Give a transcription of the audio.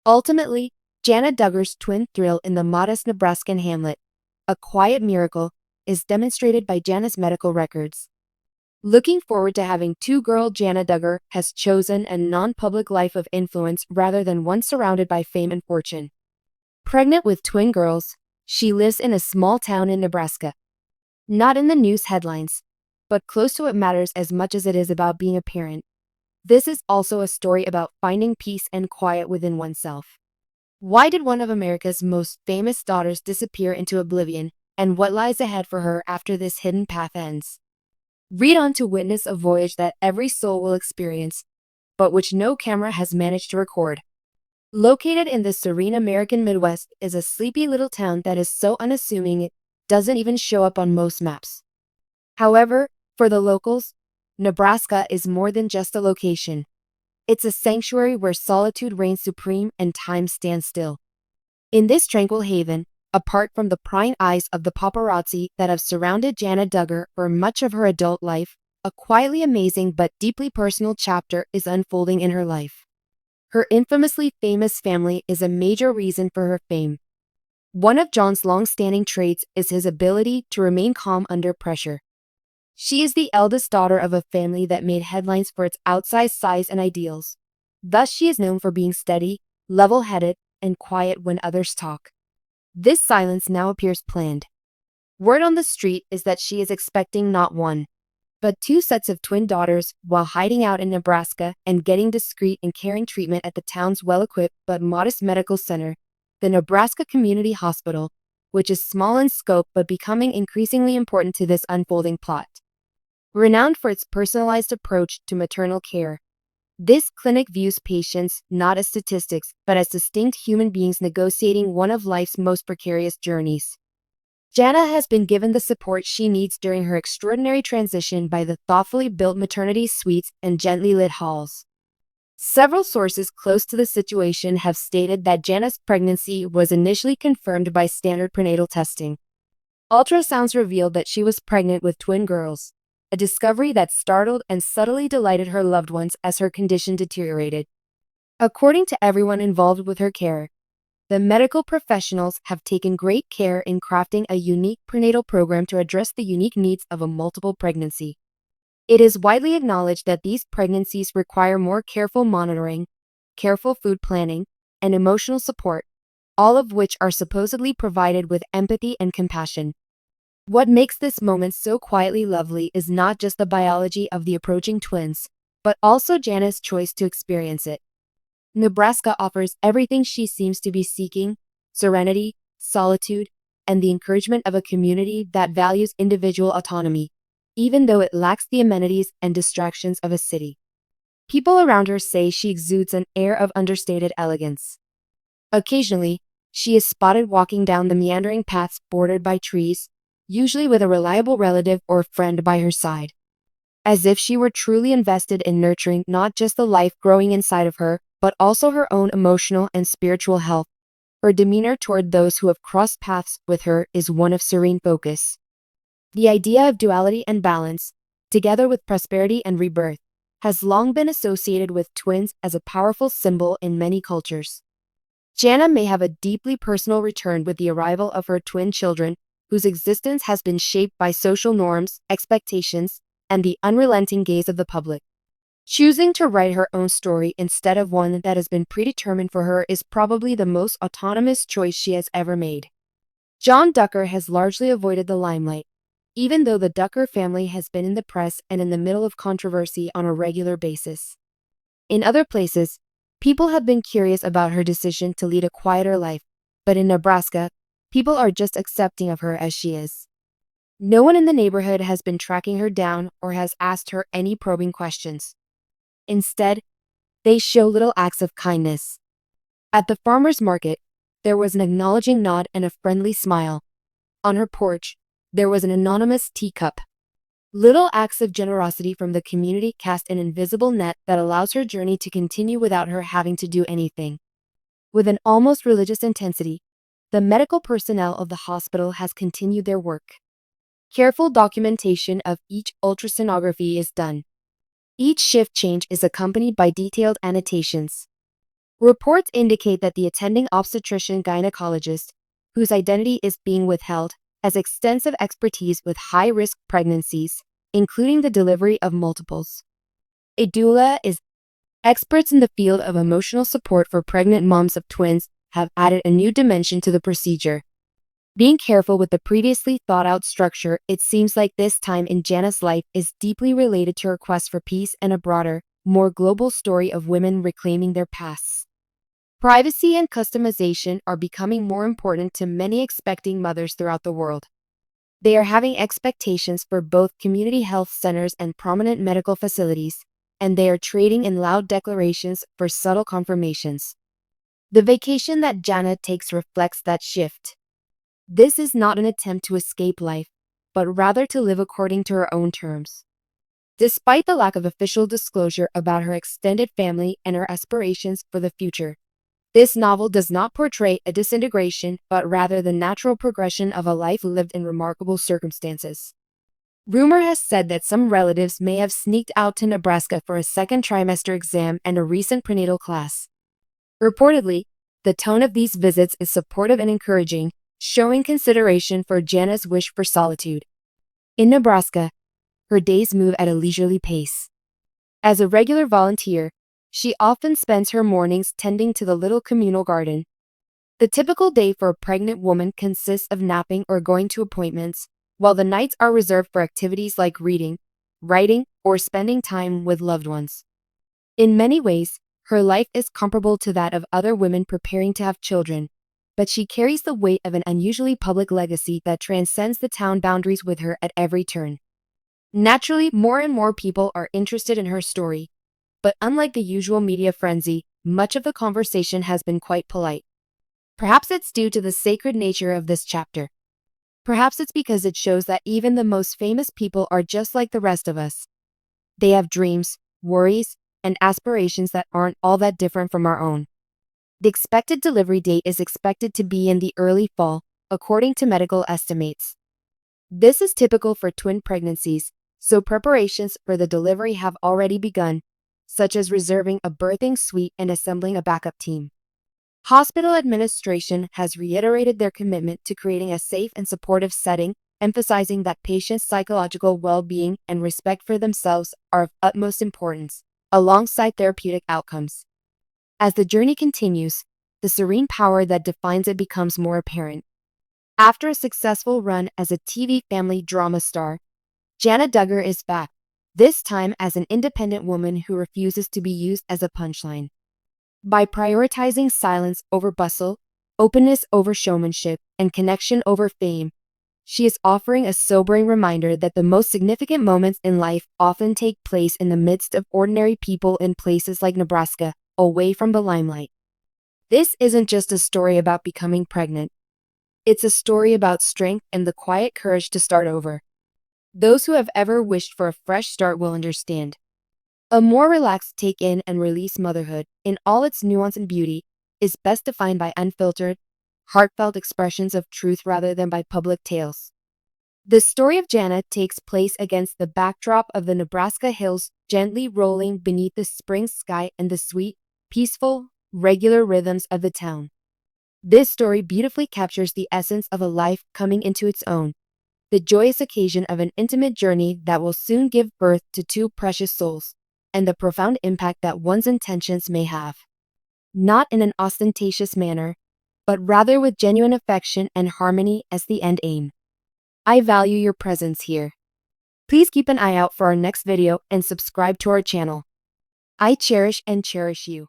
Ultimately, Jana Duggar's twin thrill in the modest Nebraskan hamlet, a quiet miracle, is demonstrated by Jana's medical records. Looking forward to having two-girl Jana Duggar has chosen a non-public life of influence rather than one surrounded by fame and fortune. Pregnant with twin girls, she lives in a small town in Nebraska. Not in the news headlines, but close to what matters as much as it is about being a parent. This is also a story about finding peace and quiet within oneself. Why did one of America's most famous daughters disappear into oblivion, and what lies ahead for her after this hidden path ends? Read on to witness a voyage that every soul will experience, but which no camera has managed to record. Located in the serene American Midwest is a sleepy little town that is so unassuming it doesn't even show up on most maps. However, for the locals, Nebraska is more than just a location. It's a sanctuary where solitude reigns supreme and time stands still. In this tranquil haven, apart from the prying eyes of the paparazzi that have surrounded Jana Duggar for much of her adult life, a quietly amazing but deeply personal chapter is unfolding in her life. Her infamously famous family is a major reason for her fame. One of John's long-standing traits is his ability to remain calm under pressure. She is the eldest daughter of a family that made headlines for its outsized size and ideals. Thus, she is known for being steady, level-headed, and quiet when others talk. This silence now appears planned. Word on the street is that she is expecting not one, but two sets of twin daughters while hiding out in Nebraska and getting discreet and caring treatment at the town's well-equipped but modest medical center, the Nebraska Community Hospital, which is small in scope but becoming increasingly important to this unfolding plot. Renowned for its personalized approach to maternal care, this clinic views patients not as statistics but as distinct human beings negotiating one of life's most precarious journeys. Jana has been given the support she needs during her extraordinary transition by the thoughtfully built maternity suites and gently lit halls. Several sources close to the situation have stated that Jana's pregnancy was initially confirmed by standard prenatal testing. Ultrasounds revealed that she was pregnant with twin girls, a discovery that startled and subtly delighted her loved ones as her condition deteriorated. According to everyone involved with her care, the medical professionals have taken great care in crafting a unique prenatal program to address the unique needs of a multiple pregnancy. It is widely acknowledged that these pregnancies require more careful monitoring, careful food planning, and emotional support, all of which are supposedly provided with empathy and compassion. What makes this moment so quietly lovely is not just the biology of the approaching twins, but also Jana's choice to experience it. Nebraska offers everything she seems to be seeking: serenity, solitude, and the encouragement of a community that values individual autonomy, even though it lacks the amenities and distractions of a city. People around her say she exudes an air of understated elegance. Occasionally, she is spotted walking down the meandering paths bordered by trees, usually with a reliable relative or friend by her side. As if she were truly invested in nurturing not just the life growing inside of her, but also her own emotional and spiritual health. Her demeanor toward those who have crossed paths with her is one of serene focus. The idea of duality and balance, together with prosperity and rebirth, has long been associated with twins as a powerful symbol in many cultures. Jana may have a deeply personal return with the arrival of her twin children, whose existence has been shaped by social norms, expectations, and the unrelenting gaze of the public. Choosing to write her own story instead of one that has been predetermined for her is probably the most autonomous choice she has ever made. John Duggar has largely avoided the limelight, even though the Duggar family has been in the press and in the middle of controversy on a regular basis. In other places, people have been curious about her decision to lead a quieter life, but in Nebraska, people are just accepting of her as she is. No one in the neighborhood has been tracking her down or has asked her any probing questions. Instead, they show little acts of kindness. At the farmer's market, there was an acknowledging nod and a friendly smile. On her porch, there was an anonymous teacup. Little acts of generosity from the community cast an invisible net that allows her journey to continue without her having to do anything. With an almost religious intensity, the medical personnel of the hospital has continued their work. Careful documentation of each ultrasonography is done. Each shift change is accompanied by detailed annotations. Reports indicate that the attending obstetrician-gynecologist, whose identity is being withheld, has extensive expertise with high-risk pregnancies, including the delivery of multiples. A doula is experts in the field of emotional support for pregnant moms of twins have added a new dimension to the procedure. Being careful with the previously thought-out structure, it seems like this time in Jana's life is deeply related to her quest for peace and a broader, more global story of women reclaiming their pasts. Privacy and customization are becoming more important to many expecting mothers throughout the world. They are having expectations for both community health centers and prominent medical facilities, and they are trading in loud declarations for subtle confirmations. The vacation that Jana takes reflects that shift. This is not an attempt to escape life, but rather to live according to her own terms. Despite the lack of official disclosure about her extended family and her aspirations for the future, this novel does not portray a disintegration, but rather the natural progression of a life lived in remarkable circumstances. Rumor has said that some relatives may have sneaked out to Nebraska for a second trimester exam and a recent prenatal class. Reportedly, the tone of these visits is supportive and encouraging, showing consideration for Jana's wish for solitude. In Nebraska, her days move at a leisurely pace. As a regular volunteer, she often spends her mornings tending to the little communal garden. The typical day for a pregnant woman consists of napping or going to appointments, while the nights are reserved for activities like reading, writing, or spending time with loved ones. In many ways, her life is comparable to that of other women preparing to have children, but she carries the weight of an unusually public legacy that transcends the town boundaries with her at every turn. Naturally, more and more people are interested in her story, but unlike the usual media frenzy, much of the conversation has been quite polite. Perhaps it's due to the sacred nature of this chapter. Perhaps it's because it shows that even the most famous people are just like the rest of us. They have dreams, worries, and aspirations that aren't all that different from our own. The expected delivery date is expected to be in the early fall, according to medical estimates. This is typical for twin pregnancies, so preparations for the delivery have already begun, such as reserving a birthing suite and assembling a backup team. Hospital administration has reiterated their commitment to creating a safe and supportive setting, emphasizing that patients' psychological well-being and respect for themselves are of utmost importance, alongside therapeutic outcomes. As the journey continues, the serene power that defines it becomes more apparent. After a successful run as a TV family drama star, Jana Duggar is back, this time as an independent woman who refuses to be used as a punchline. By prioritizing silence over bustle, openness over showmanship, and connection over fame, she is offering a sobering reminder that the most significant moments in life often take place in the midst of ordinary people in places like Nebraska, away from the limelight. This isn't just a story about becoming pregnant. It's a story about strength and the quiet courage to start over. Those who have ever wished for a fresh start will understand. A more relaxed take in and release motherhood, in all its nuance and beauty, is best defined by unfiltered, heartfelt expressions of truth rather than by public tales. The story of Jana takes place against the backdrop of the Nebraska hills gently rolling beneath the spring sky and the sweet, peaceful, regular rhythms of the town. This story beautifully captures the essence of a life coming into its own, the joyous occasion of an intimate journey that will soon give birth to two precious souls, and the profound impact that one's intentions may have. Not in an ostentatious manner, but rather with genuine affection and harmony as the end aim. I value your presence here. Please keep an eye out for our next video and subscribe to our channel. I cherish and cherish you.